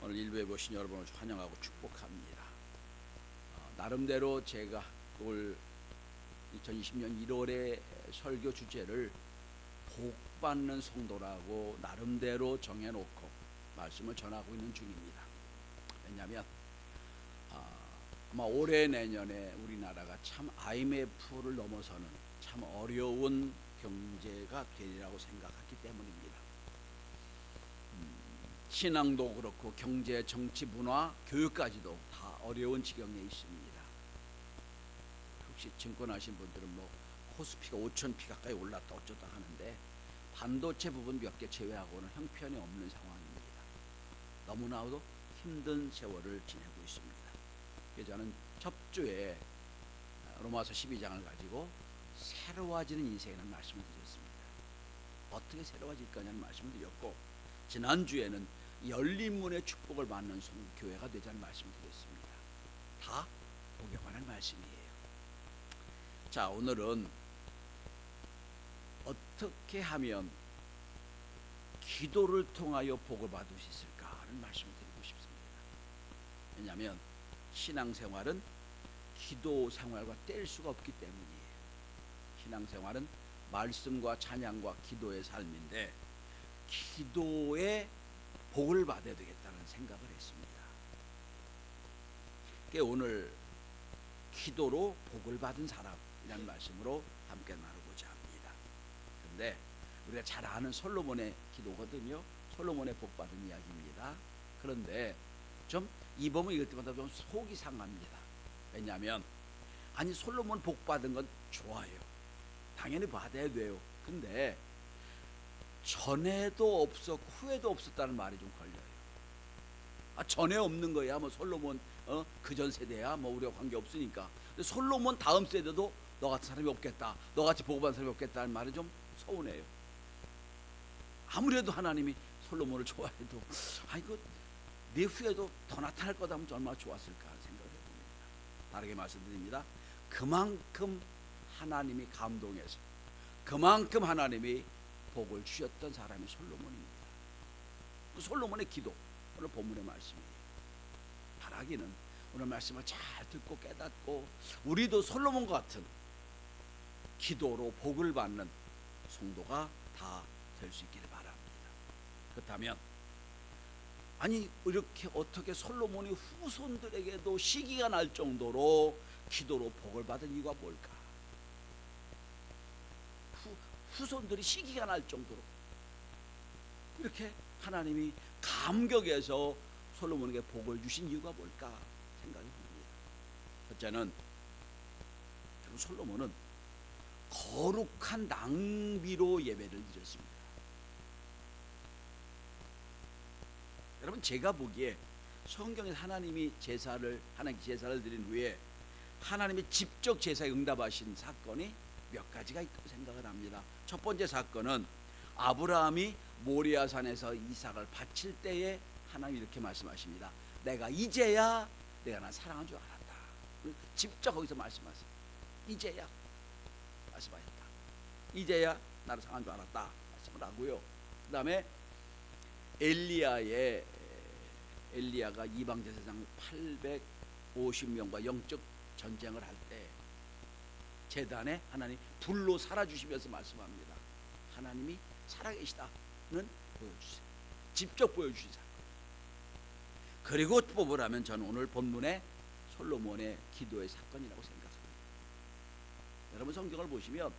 오늘 일부에 보신 여러분을 환영하고 축복합니다. 나름대로 제가 올 2020년 1월에 설교 주제를 복받는 성도라고 나름대로 정해놓고 말씀을 전하고 있는 중입니다. 왜냐하면 아마 올해 내년에 우리나라가 참 IMF를 넘어서는 참 어려운 경제가 되리라고 생각하기 때문입니다. 신앙도 그렇고 경제, 정치, 문화, 교육까지도 다 어려운 지경에 있습니다. 혹시 증권하신 분들은 코스피가 5,000피 가까이 올랐다 어쩌다 하는데 반도체 부분 몇 개 제외하고는 형편이 없는 상황입니다. 너무나도 힘든 세월을 지내고 있습니다. 그래서 저는 첫 주에 로마서 12장을 가지고 새로워지는 인생이라는 말씀을 드렸습니다. 어떻게 새로워질 거냐는 말씀을 드렸고, 지난주에는 열린 문의 축복을 받는 교회가 되자는 말씀을 드렸습니다. 다 복에 관한 말씀이에요. 자, 오늘은 어떻게 하면 기도를 통하여 복을 받을 수 있을까 하는 말씀을 드리고 싶습니다. 왜냐하면 신앙생활은 기도 생활과 뗄 수가 없기 때문이에요. 신앙생활은 말씀과 찬양과 기도의 삶인데 기도에 복을 받아야 되겠다는 생각을 했습니다. 오늘 기도로 복을 받은 사람이라는 말씀으로 함께 나누고자 합니다. 그런데 우리가 잘 아는 솔로몬의 기도거든요. 솔로몬의 복 받은 이야기입니다. 그런데 좀 이 부분 읽을 때마다 좀 속이 상합니다. 왜냐하면 솔로몬 복 받은 건 좋아요. 당연히 받아야 돼요. 근데 전에도 없었고 후에도 없었다는 말이 좀 걸려요. 전에 없는 거야. 솔로몬 그전 세대야. 우리가 관계 없으니까. 근데 솔로몬 다음 세대도 너 같은 사람이 없겠다. 너 같이 복받은 사람이 없겠다는 말이 좀 서운해요. 아무래도 하나님이 솔로몬을 좋아해도 이거 내 후에도 더 나타날 거다 하면 얼마나 좋았을까 생각을 해봅니다. 다르게 말씀드립니다. 그만큼 하나님이 감동해서 그만큼 하나님이 복을 주셨던 사람이 솔로몬입니다. 그 솔로몬의 기도, 오늘 본문의 말씀이에요. 바라기는 오늘 말씀을 잘 듣고 깨닫고 우리도 솔로몬과 같은 기도로 복을 받는 성도가 다 될 수 있기를 바랍니다. 그렇다면 이렇게 어떻게 솔로몬이 후손들에게도 시기가 날 정도로 기도로 복을 받은 이유가 뭘까? 후손들이 시기가 날 정도로 이렇게 하나님이 감격해서 솔로몬에게 복을 주신 이유가 뭘까 생각해 봅니다. 첫째는 솔로몬은 거룩한 낭비로 예배를 드렸습니다. 여러분, 제가 보기에 성경에서 하나님이 제사를 드린 후에 하나님이 직접 제사에 응답하신 사건이 몇 가지가 있다고 생각을 합니다. 첫 번째 사건은 아브라함이 모리아산에서 이삭을 바칠 때에 하나님이 이렇게 말씀하십니다. 내가 이제야 내가 나 사랑한 줄 알았다. 직접 거기서 말씀하세요. 이제야 말씀하셨다. 이제야 나를 사랑한 줄 알았다 말씀을 하고요. 그 다음에 엘리야가 이방 제사장 850명과 영적 전쟁을 할 때 제단에 하나님 불로 살아주시면서 말씀합니다. 하나님이 살아계시다는 보여주세요. 직접 보여주신 사건. 그리고 뽑으라면 저는 오늘 본문의 솔로몬의 기도의 사건이라고 생각합니다. 여러분, 성경을 보시면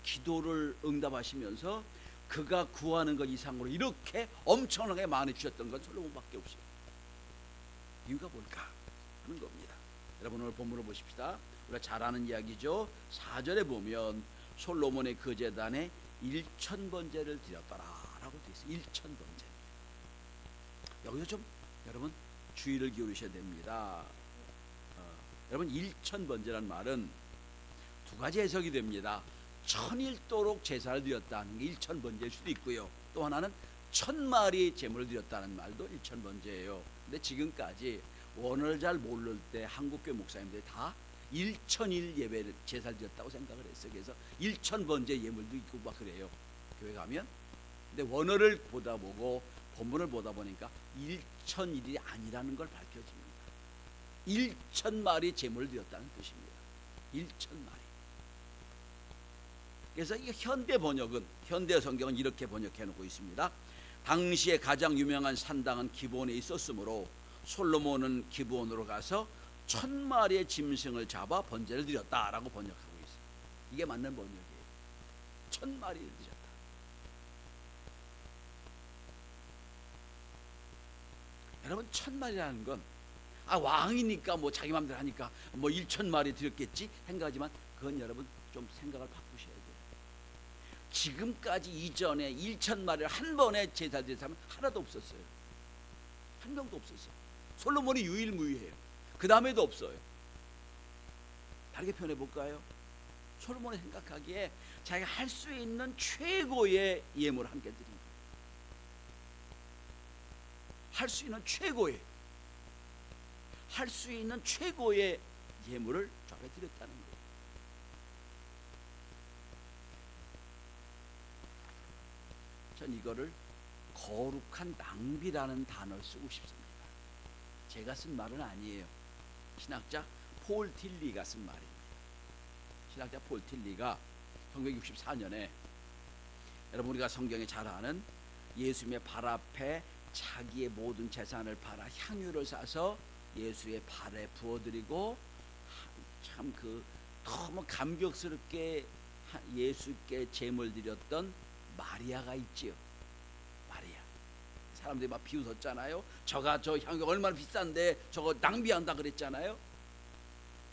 기도를 응답하시면서 그가 구하는 것 이상으로 이렇게 엄청나게 많이 주셨던 건 솔로몬밖에 없어요. 이유가 뭘까 하는 겁니다. 여러분, 오늘 본문을 보십시다. 우리가 잘 아는 이야기죠. 4절에 보면 솔로몬의 그 제단에 1,000번제를 드렸더라라고 되어 있어요. 1,000번제. 여기서 좀 여러분 주의를 기울이셔야 됩니다. 여러분, 1,000번제란 말은 두 가지 해석이 됩니다. 천일도록 제사를 드렸다는 게 1,000번제일 수도 있고요. 또 하나는 1,000마리 제물을 드렸다는 말도 1,000번제예요. 근데 지금까지 원어를 잘 모를 때 한국교회 목사님들이 다 1,000일 예배를 제사를 드렸다고 생각을 했어요. 그래서 1,000번제 예물도 있고 그래요. 교회 가면. 근데 원어를 보다 보고 본문을 보다 보니까 1,000일이 아니라는 걸 밝혀집니다. 1,000마리 제물을 드렸다는 뜻입니다. 1,000마리. 그래서 이 현대 번역은, 현대 성경은 이렇게 번역해 놓고 있습니다. 당시에 가장 유명한 산당은 기브온에 있었으므로 솔로몬은 기브온으로 가서 1,000마리의 짐승을 잡아 번제를 드렸다라고 번역하고 있어요. 이게 맞는 번역이에요. 1,000마리를 드렸다. 여러분, 1,000마리라는 건 왕이니까 뭐 자기 마음대로 하니까 뭐 1,000마리 드렸겠지 생각하지만, 그건 여러분 좀 생각을 바꾸셔야 돼요. 지금까지 이전에 1,000마리를 한 번에 제사 드린 사람은 하나도 없었어요. 한 명도 없었어요. 솔로몬이 유일무이해요. 그 다음에도 없어요. 다르게 표현해 볼까요? 솔로몬이 생각하기에 자기가 할 수 있는 최고의 예물을 함께 드린 거예요. 할 수 있는 최고의 예물을 저에게 드렸다는 거예요. 전 이거를 거룩한 낭비라는 단어를 쓰고 싶습니다. 제가 쓴 말은 아니에요. 신학자 폴 틸리가 쓴 말입니다. 신학자 폴 틸리가 1964년에, 여러분 우리가 성경에 잘 아는 예수님의 발 앞에 자기의 모든 재산을 팔아 향유를 사서 예수의 발에 부어드리고 참 너무 감격스럽게 예수께 제물 드렸던 마리아가 있지요. 마리아. 사람들이 막 비웃었잖아요. 저 향유 얼마나 비싼데 저거 낭비한다 그랬잖아요.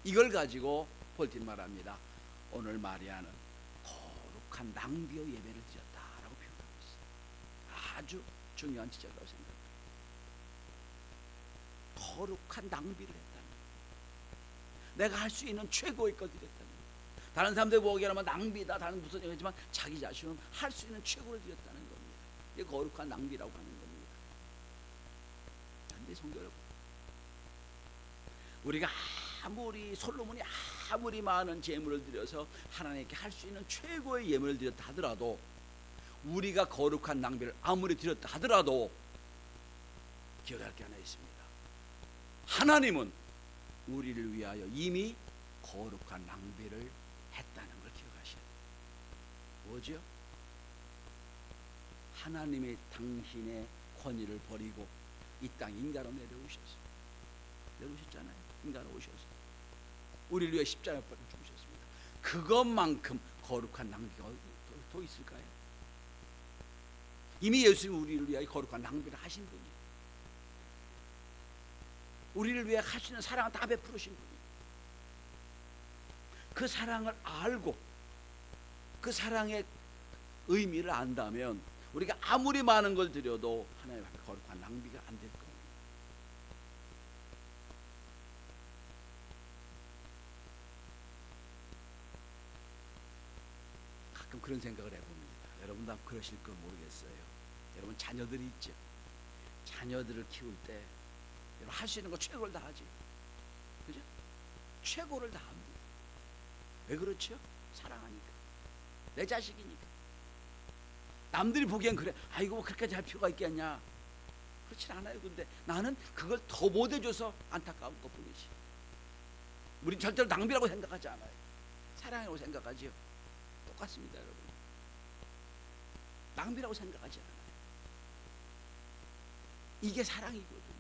이걸 가지고 폴틴 말합니다. 오늘 마리아는 거룩한 낭비의 예배를 드렸다라고 표현하고 있어요. 아주 중요한 지적이라고 생각합니다. 거룩한 낭비를 했다는 거예요. 내가 할 수 있는 최고의 걸 드렸다는 거예요. 다른 사람들 보기에는 낭비다, 다른 무슨 얘기지만 자기 자신은 할 수 있는 최고를 드렸다는 겁니다. 이게 거룩한 낭비라고 하는 겁니다. 그런데 성도 여러분, 우리가 솔로몬이 아무리 많은 제물을 드려서 하나님께 할 수 있는 최고의 예물을 드렸다 하더라도, 우리가 거룩한 낭비를 아무리 드렸다 하더라도 기억할 게 하나 있습니다. 하나님은 우리를 위하여 이미 거룩한 낭비를 했다는 걸 기억하셔야 돼요. 뭐죠? 하나님의 당신의 권위를 버리고 이 땅 인간으로 내려오셨잖아요. 인간으로 오셔서 우리를 위해 십자가에 못 박혀 죽으셨습니다. 그것만큼 거룩한 낭비가 더 있을까요? 이미 예수님이 우리를 위하여 거룩한 낭비를 하신 분이에요. 우리를 위해 하시는 사랑을 다 베푸신 분이에요. 그 사랑을 알고 그 사랑의 의미를 안다면 우리가 아무리 많은 걸 드려도 하나님 앞에 거룩한 낭비가 안 될 겁니다. 가끔 그런 생각을 해봅니다. 여러분 다 그러실 걸 모르겠어요. 여러분 자녀들이 있죠. 자녀들을 키울 때 할 수 있는 거 최고를 다 하지. 그죠? 최고를 다 합니다. 왜 그렇죠? 사랑하니까. 내 자식이니까. 남들이 보기엔 그래. 아이고 그렇게까지 할 필요가 있겠냐. 그렇진 않아요. 근데 나는 그걸 더 못해줘서 안타까운 것뿐이지. 우린 절대로 낭비라고 생각하지 않아요. 사랑이라고 생각하지요. 똑같습니다, 여러분. 낭비라고 생각하지 않아요. 이게 사랑이거든요.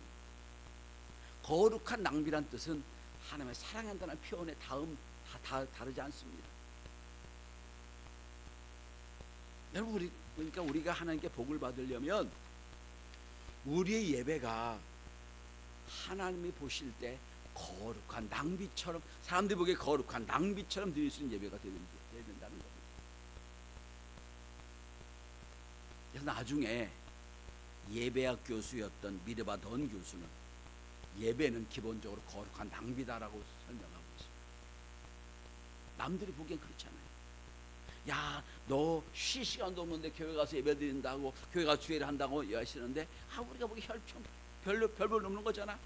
거룩한 낭비란 뜻은 하나님의 사랑한다는 표현의 다르지 않습니다. 여러분, 그러니까 우리가 하나님께 복을 받으려면 우리의 예배가 하나님이 보실 때 거룩한 낭비처럼, 사람들이 보기에 거룩한 낭비처럼 드릴 수 있는 예배가 되어야 된다는 겁니다. 그래서 나중에 예배학 교수였던 미르바 던 교수는 예배는 기본적으로 거룩한 낭비다라고 설명하고 있습니다. 남들이 보기엔 그렇잖아요. 야, 너 쉴 시간도 없는데 교회 가서 예배 드린다고, 교회 가서 주일을 한다고 하시는데, 우리가 보기 별로 넘는 거잖아.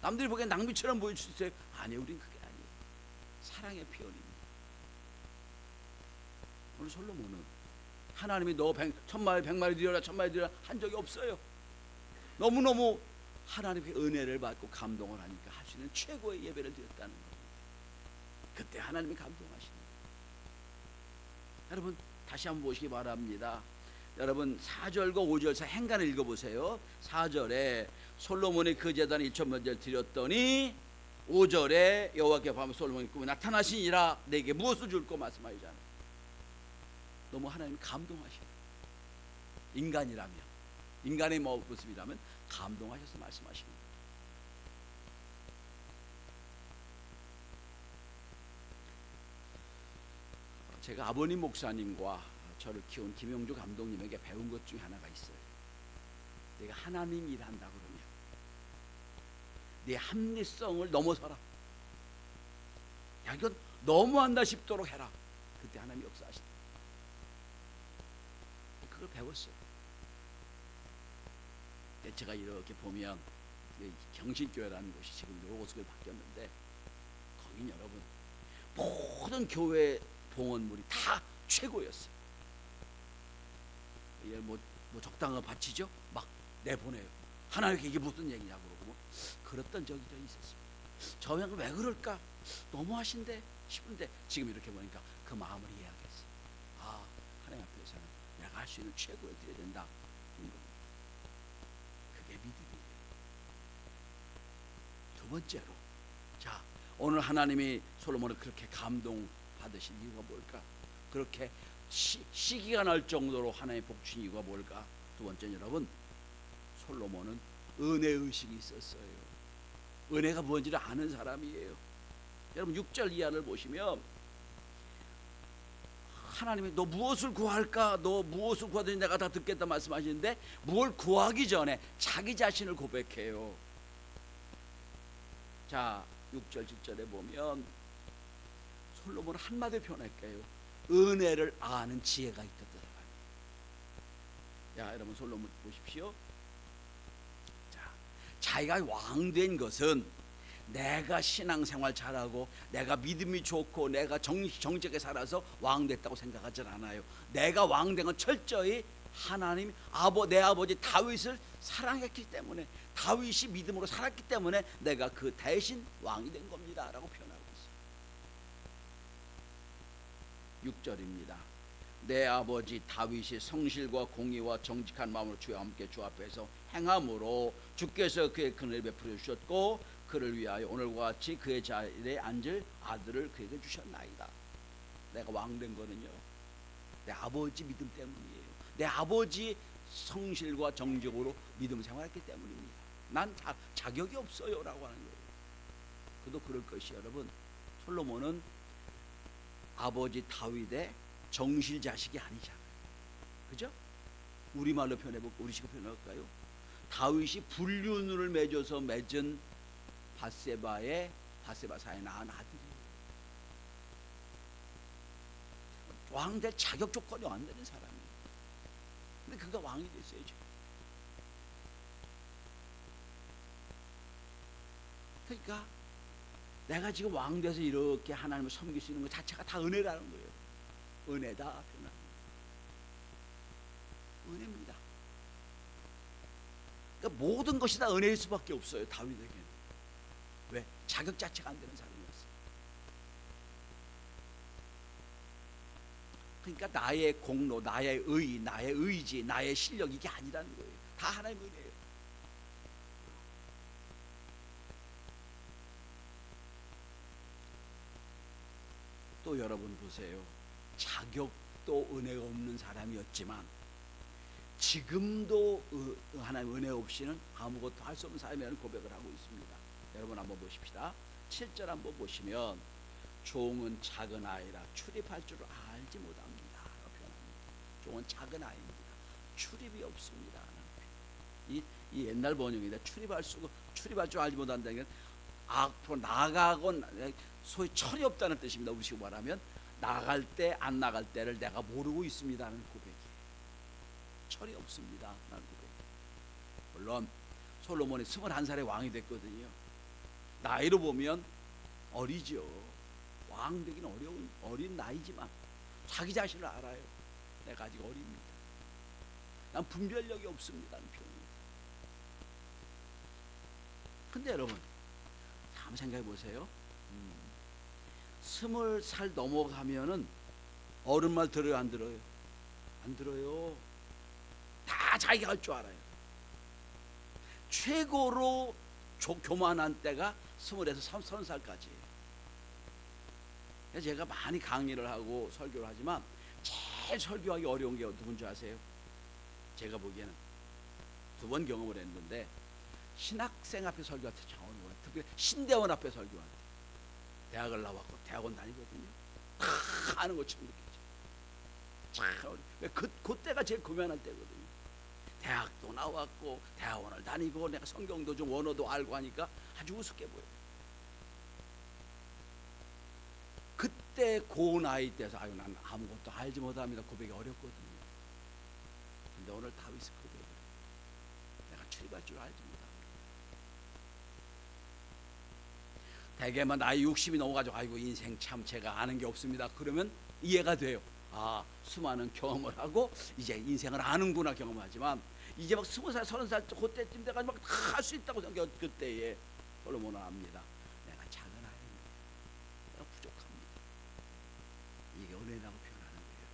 남들이 보기엔 낭비처럼 보일 수 있어요. 아니, 우린 그게 아니에요. 사랑의 표현입니다. 오늘 솔로몬은 하나님이 너 1,000마리, 100마리 드려라, 1,000마리 드려라 한 적이 없어요. 너무너무 하나님의 은혜를 받고 감동을 하니까 할 수 있는 최고의 예배를 드렸다는 겁니다. 그때 하나님이 감동하십니다. 여러분 다시 한번 보시기 바랍니다. 여러분 4절과 5절 행간을 읽어보세요. 4절에 솔로몬이 그 제단에 1천 번제를 드렸더니 5절에 여호와께 밤에 솔로몬이 꿈에 나타나시니라 내게 무엇을 줄까 말씀하시잖아요. 너무 하나님이 감동하시고 인간이라면 인간의 모습이라면 감동하셔서 말씀하십니다. 제가 아버님 목사님과 저를 키운 김용주 감독님에게 배운 것 중에 하나가 있어요. 내가 하나님 일한다 그러면 내 합리성을 넘어서라. 야 이건 너무한다 싶도록 해라. 그때 하나님이 역사하신다. 그걸 배웠어요. 제가 이렇게 보면 경신교회라는 곳이 지금 요것을 바뀌었는데 거긴 여러분 모든 교회 봉헌물이 다 최고였어요. 뭐 적당한 바치죠? 막 내보내요. 하나님께 이게 무슨 얘기냐고 그러고 그랬던 적이 있었습니다. 저는 왜 그럴까? 너무하신데 싶은데 지금 이렇게 보니까 그 마음을 이해하겠어요. 아 하나님 앞에서는 내가 할 수 있는 최고를 드려야 된다. 그게 믿음이에요. 두 번째로 자 오늘 하나님이 솔로몬을 그렇게 감동받으신 이유가 뭘까? 그렇게 시기가 날 정도로 하나님의 복 주신 이유가 뭘까? 두 번째는 여러분 솔로몬은 은혜의식이 있었어요. 은혜가 뭔지를 아는 사람이에요. 여러분 6절 이하를 보시면 하나님이 너 무엇을 구할까? 너 무엇을 구하든지 내가 다 듣겠다 말씀하시는데 무엇을 구하기 전에 자기 자신을 고백해요. 자 6절 7절에 보면 솔로몬은 한마디로 표현할게요. 은혜를 아는 지혜가 있다 들어가요. 자 여러분 솔로몬 보십시오. 자 자기가 왕된 것은 내가 신앙생활 잘하고 내가 믿음이 좋고 내가 정직하게 살아서 왕됐다고 생각하지 않아요. 내가 왕된 건 철저히 하나님 내 아버지 다윗을 사랑했기 때문에 다윗이 믿음으로 살았기 때문에 내가 그 대신 왕이 된 겁니다 라고 표현하고 있어요. 6절입니다. 내 아버지 다윗이 성실과 공의와 정직한 마음으로 주와 함께 주 앞에서 행함으로 주께서 그의 큰을 베풀어 주셨고 그를 위하여 오늘과 같이 그의 자리에 앉을 아들을 그에게 주셨나이다. 내가 왕된 거는요 내 아버지 믿음 때문이에요. 내 아버지 성실과 정직으로 믿음 생활했기 때문입니다. 난 자격이 없어요 라고 하는 거예요. 그도 그럴 것이 여러분 솔로몬은 아버지 다윗의 정실 자식이 아니잖아요. 그죠? 우리말로 표현해볼까요? 우리식으로 표현할까요? 다윗이 불륜을 맺어서 맺은 바세바 사이에 낳은 아들이에요. 왕될 자격 조건이 안 되는 사람이에요. 근데 그가 왕이 됐어요. 그러니까 내가 지금 왕 돼서 이렇게 하나님을 섬길 수 있는 것 자체가 다 은혜라는 거예요. 은혜다 표현합니다. 은혜입니다. 그러니까 모든 것이 다 은혜일 수밖에 없어요. 다윗에게는. 왜? 자격 자체가 안 되는 사람이었어요. 그러니까 나의 공로, 나의 의, 나의 의지, 나의 실력 이게 아니라는 거예요. 다 하나님의 은혜예요. 또 여러분 보세요. 자격도 은혜가 없는 사람이었지만 지금도 하나님 은혜 없이는 아무것도 할 수 없는 사람이라는 고백을 하고 있습니다. 여러분 한번 보십시다. 7절 한번 보시면 종은 작은 아이라 출입할 줄을 알지 못합니다. 종은 작은 아이입니다. 출입이 없습니다. 이 옛날 번역인데 출입할 줄 알지 못한다는 게 앞으로 나가건 소위 철이 없다는 뜻입니다. 우리식으로 말하면 나갈 때 안 나갈 때를 내가 모르고 있습니다는 고백이에요. 철이 없습니다. 라는 고백. 물론 솔로몬이 21살에 왕이 됐거든요. 나이로 보면 어리죠. 왕 되기는 어린 나이지만 자기 자신을 알아요. 내가 아직 어립니다. 난 분별력이 없습니다는 표현입니다. 근데 여러분 한번 생각해 보세요. 20살 넘어가면은 어른 말 들어요, 안 들어요? 안 들어요. 다 자기가 할 줄 알아요. 최고로 교만한 때가 20에서 30살까지. 제가 많이 강의를 하고 설교를 하지만 제일 설교하기 어려운 게 누군지 아세요? 제가 보기에는 2번 경험을 했는데, 신학생 앞에 설교할 때 참 어려워요. 특히 신대원 앞에 설교할 때. 대학을 나왔고 대학원 다니거든요. 다 아는 것처럼 느껴져. 참 그때가 제일 고민할 때거든요. 대학도 나왔고 대학원을 다니고 내가 성경도 좀 원어도 알고 하니까 아주 우습게 보여요. 그때 그 나이 때서 아유 난 아무것도 알지 못합니다 고백이 어렵거든요. 근데 오늘 다윗의 고백을 내가 출입할 줄 알지 못합니다. 대개만 나이 60이 넘어가지고 아이고 인생 참 제가 아는 게 없습니다 그러면 이해가 돼요. 아 수많은 경험을 하고 이제 인생을 아는구나 경험하지만, 이제 막 20살 30살 그때쯤 돼가지고 막 다 할 수 있다고 생각. 그때에 솔로몬은 압니다. 내가 작은 아이입니다. 내가 부족합니다. 이게 은혜라고 표현하는 거예요.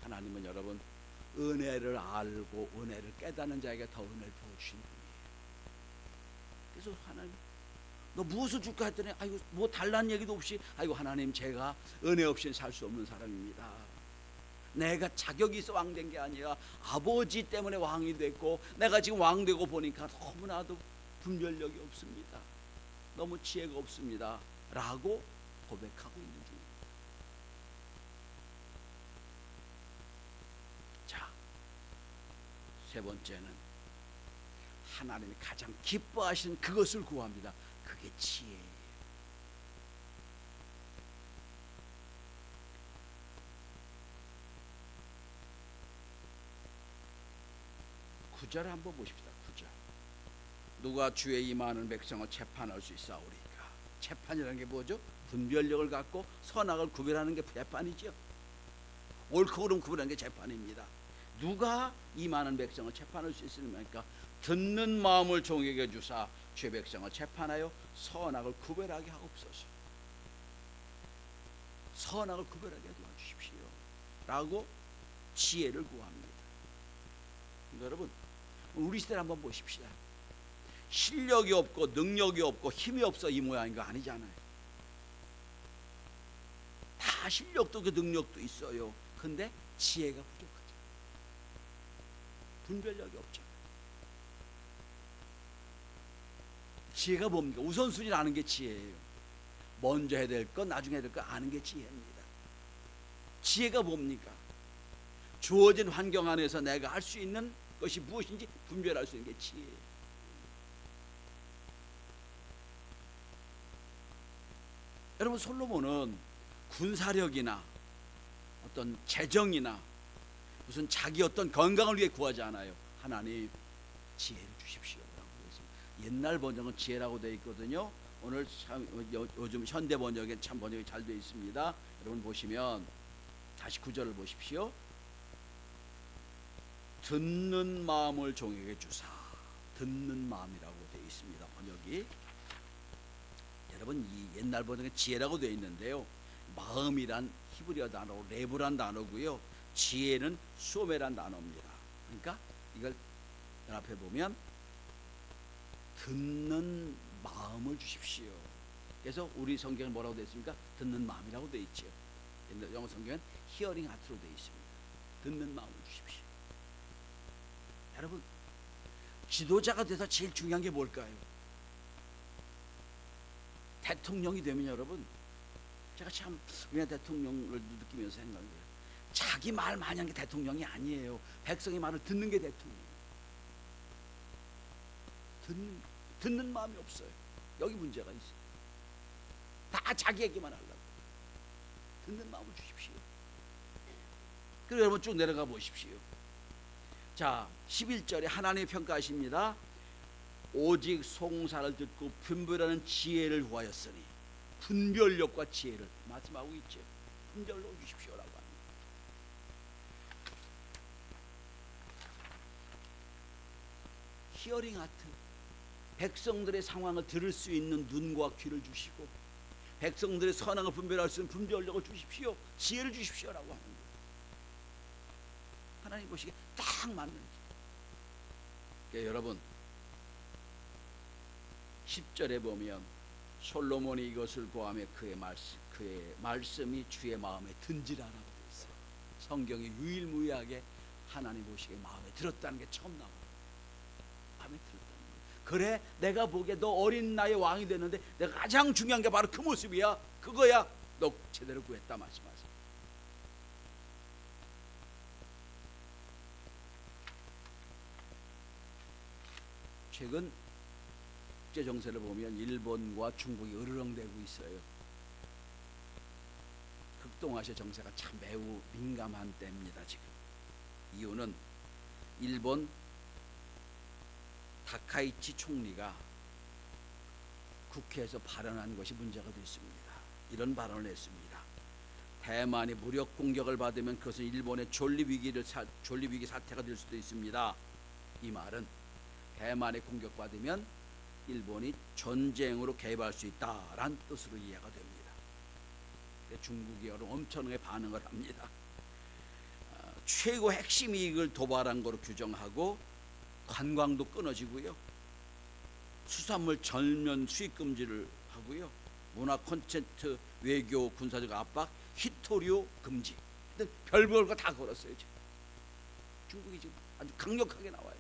하나님은 여러분 은혜를 알고 은혜를 깨닫는 자에게 더 은혜를 부어주신 분이에요. 그래서 하나님 너 무엇을 줄까 했더니 아이고 뭐 달라는 얘기도 없이 아이고 하나님 제가 은혜 없이는 살 수 없는 사람입니다. 내가 자격이 있어 왕 된 게 아니라 아버지 때문에 왕이 됐고 내가 지금 왕 되고 보니까 너무나도 분별력이 없습니다. 너무 지혜가 없습니다 라고 고백하고 있는 중입니다. 자, 세 번째는 하나님이 가장 기뻐하시는 그것을 구합니다. 그게 지혜예요. 구절을 한번 보십시다. 9절. 누가 주의 임하는 백성을 재판할 수 있사오리까. 재판이라는 게 뭐죠? 분별력을 갖고 선악을 구별하는 게 재판이죠. 옳고 그름 구별하는 게 재판입니다. 누가 임하는 백성을 재판할 수 있습니까? 듣는 마음을 종에게 주사 주의 백성을 재판하여 선악을 구별하게 하옵소서. 선악을 구별하게 도와주십시오 라고 지혜를 구합니다. 여러분 우리 시대를 한번 보십시다. 실력이 없고 능력이 없고 힘이 없어 이 모양인 거 아니잖아요. 다 실력도 그 능력도 있어요. 근데 지혜가 부족하죠. 분별력이 없죠. 지혜가 뭡니까? 우선순위를 아는 게 지혜예요. 먼저 해야 될 것, 나중에 해야 될 것 아는 게 지혜입니다. 지혜가 뭡니까? 주어진 환경 안에서 내가 할 수 있는 것이 무엇인지 분별할 수 있는 게 지혜예요. 여러분 솔로몬은 군사력이나 어떤 재정이나 무슨 자기 어떤 건강을 위해 구하지 않아요. 하나님 지혜를 주십시오 라고 했습니다. 옛날 번역은 지혜라고 되어 있거든요. 오늘 참 요즘 현대 번역에 참 번역이 잘 되어 있습니다. 여러분 보시면 다시 9절을 보십시오. 듣는 마음을 종에게 주사. 듣는 마음이라고 되어 있습니다. 번역이. 여러분 이 옛날 번역에 지혜라고 되어 있는데요. 마음이란 히브리어 단어로 레브란 단어고요. 지혜는 수오메란 단어입니다. 그러니까 이걸 연합해 보면 듣는 마음을 주십시오. 그래서 우리 성경은 뭐라고 되어 있습니까? 듣는 마음이라고 되어 있죠. 영어 성경은 히어링 하트로 되어 있습니다. 듣는 마음을 주십시오. 여러분 지도자가 돼서 제일 중요한 게 뭘까요? 대통령이 되면 여러분 제가 참 우리나라 대통령을 느끼면서 생각해요. 자기 말 많이 하는 게 대통령이 아니에요. 백성의 말을 듣는 게 대통령이에요. 듣는 마음이 없어요. 여기 문제가 있어요. 다 자기 얘기만 하려고. 듣는 마음을 주십시오. 그리고 여러분 쭉 내려가 보십시오. 자 11절에 하나님이 평가하십니다. 오직 송사를 듣고 분별하는 지혜를 구하였으니. 분별력과 지혜를 말씀하고 있죠. 분별로 주십시오라고 합니다. 히어링 하트, 백성들의 상황을 들을 수 있는 눈과 귀를 주시고 백성들의 선악을 분별할 수 있는 분별력을 주십시오, 지혜를 주십시오라고 하는 거예요. 하나님 보시기에 딱 맞는 길. 그러니까 여러분 10절에 보면 솔로몬이 이것을 고하며 그의 말씀이 주의 마음에 든지라라고 되어 있어요. 성경이 유일무이하게 하나님 보시기에 마음에 들었다는 게 처음 나와요. 마음에 들었다는 거예요. 그래, 내가 보기에 너 어린 나이에 왕이 됐는데 내가 가장 중요한 게 바로 그 모습이야. 그거야. 너 제대로 구했다 말씀하세요. 최근 국제 정세를 보면 일본과 중국이 으르렁대고 있어요. 극동아시아 정세가 참 매우 민감한 때입니다. 지금 이유는 일본 다카이치 총리가 국회에서 발언한 것이 문제가 됐습니다. 이런 발언을 했습니다. 대만이 무력 공격을 받으면 그것은 일본의 존립위기 사태가 될 수도 있습니다. 이 말은 대만에 공격받으면 일본이 전쟁으로 개입할 수 있다라는 뜻으로 이해가 됩니다. 중국이 엄청나게 반응을 합니다. 최고 핵심 이익을 도발한 거로 규정하고 관광도 끊어지고요, 수산물 전면 수입 금지를 하고요, 문화 콘텐츠, 외교, 군사적 압박, 히토류 금지 등 별별 거 다 걸었어요. 지금 중국이 지금 아주 강력하게 나와요.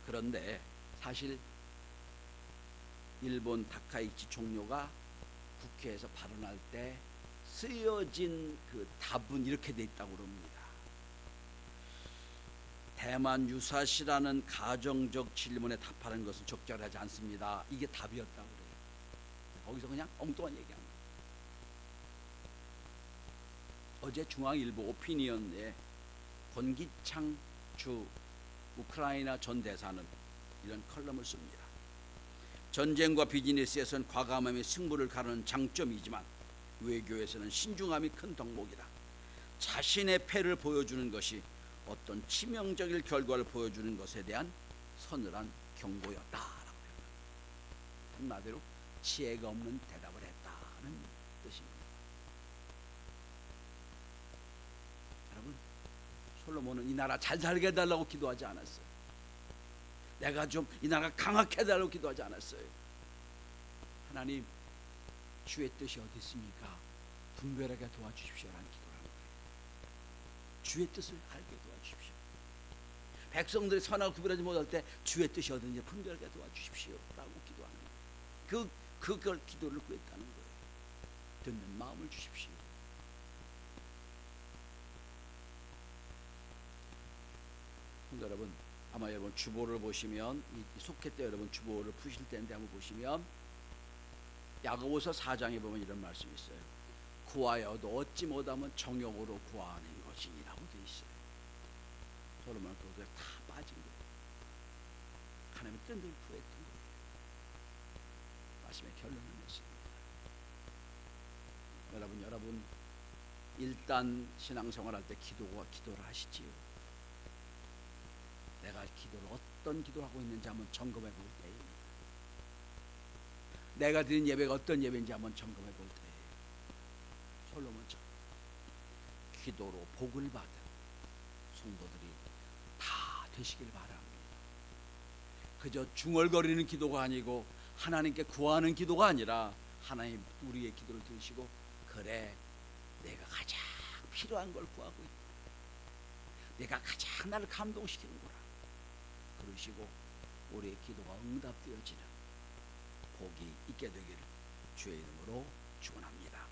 그런데 사실 일본 다카이치 총리가 국회에서 발언할 때 쓰여진 그 답은 이렇게 돼 있다고 그럽니다. 대만 유사시라는 가정적 질문에 답하는 것은 적절하지 않습니다. 이게 답이었다고 그래요. 거기서 그냥 엉뚱한 얘기한 거예요. 어제 중앙일보 오피니언에 권기창 주 우크라이나 전 대사는 이런 컬럼을 씁니다. 전쟁과 비즈니스에서는 과감함이 승부를 가르는 장점이지만 외교에서는 신중함이 큰 덕목이다. 자신의 패를 보여주는 것이 어떤 치명적인 결과를 보여주는 것에 대한 서늘한 경고였다라고 해요. 한마디로 지혜가 없는 대답을 했다는 뜻입니다. 여러분, 솔로몬은 이 나라 잘 살게 해달라고 기도하지 않았어요. 내가 좀 이 나라가 강하게 해달라고 기도하지 않았어요. 하나님, 주의 뜻이 어디 있습니까? 분별하게 도와주십시오라는 기도를 한 거예요. 주의 뜻을 알게 도와주십시오. 백성들이 선악을 구별하지 못할 때 주의 뜻이 어딘지 분별하게 도와주십시오라고 기도하는 거예요. 그걸 기도를 구했다는 거예요. 듣는 마음을 주십시오. 여러분, 아마 여러분 주보를 보시면 이 속회 때 여러분 주보를 푸실 텐데 한번 보시면 야고보서 4장에 보면 이런 말씀이 있어요. 구하여도 얻지 못하면 정욕으로 구하는 것이라고 되어 있어요. 솔로몬은 그거에 다 빠진 거예요. 하나님의 뜻을 구했던 거예요. 말씀의 결론을 냈습니다. 여러분 일단 신앙생활할 때 기도를 하시지요. 내가 기도를 어떤 기도를 하고 있는지 한번 점검해 볼 때입니다. 내가 드린 예배가 어떤 예배인지 한번 점검해 볼 때예요. 솔로몬처럼 기도로 복을 받은 성도들이 다 되시길 바랍니다. 그저 중얼거리는 기도가 아니고 하나님께 구하는 기도가 아니라 하나님 우리의 기도를 들으시고 그래, 내가 가장 필요한 걸 구하고 있다. 내가 가장 나를 감동시키는구나. 그러시고 우리의 기도가 응답되어지는 복이 있게 되기를 주의 이름으로 축원합니다.